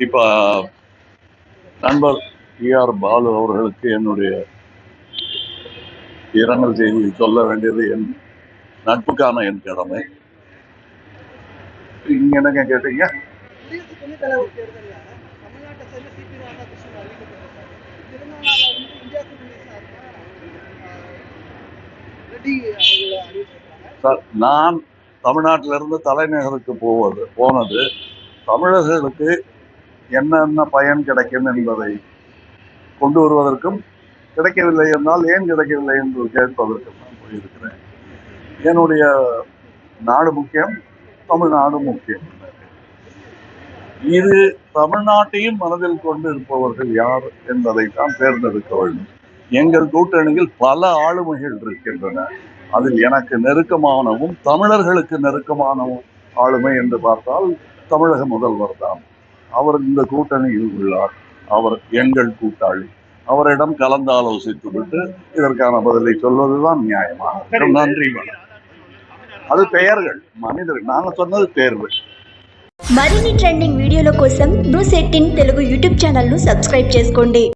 இப்ப நண்பர் டி.ஆர். பாலு அவர்களுக்கு என்னுடைய இரங்கல் செய்தி சொல்ல வேண்டியது என் நட்புக்கான என் கடமை. நீங்க என்னங்க கேட்டீங்க? நான் தமிழ்நாட்டிலிருந்து தலைநகருக்கு போனது தமிழர்களுக்கு என்னென்ன பயன் கிடைக்கும் என்பதை கொண்டு வருவதற்கும், கிடைக்கவில்லை என்றால் ஏன் கிடைக்கவில்லை என்று கேட்பதற்கும் நான் போயிருக்கிறேன். என்னுடைய நாடு முக்கியம், தமிழ்நாடு முக்கியம். இது தமிழ்நாட்டையும் மனதில் கொண்டு இருப்பவர்கள் யார் என்பதைத்தான் தேர்ந்தெடுக்க வேண்டும். எங்கள் கூட்டணியில் பல ஆளுமைகள் இருக்கின்றன. அதில் எனக்கு நெருக்கமானவும் தமிழர்களுக்கு நெருக்கமானவும் ஆளுமை என்று பார்த்தால் தமிழக முதல்வர் தான். அவர் இந்த கூட்டணியில் உள்ளார். அவர் எங்கள் கூட்டாளி. அவரிடம் கலந்து ஆலோசித்துவிட்டு இதற்கான பதிலை சொல்வதுதான் நியாயமாக. நன்றி. அது பெயர்கள், మనిదరు నాన్న சொன்னது தேர்வு. మరిన్ని ట్రెండింగ్ వీడియోల కోసం న్యూస్ 18 తెలుగు యూట్యూబ్ ఛానల్ ను సబ్స్క్రైబ్ చేసుకోండి.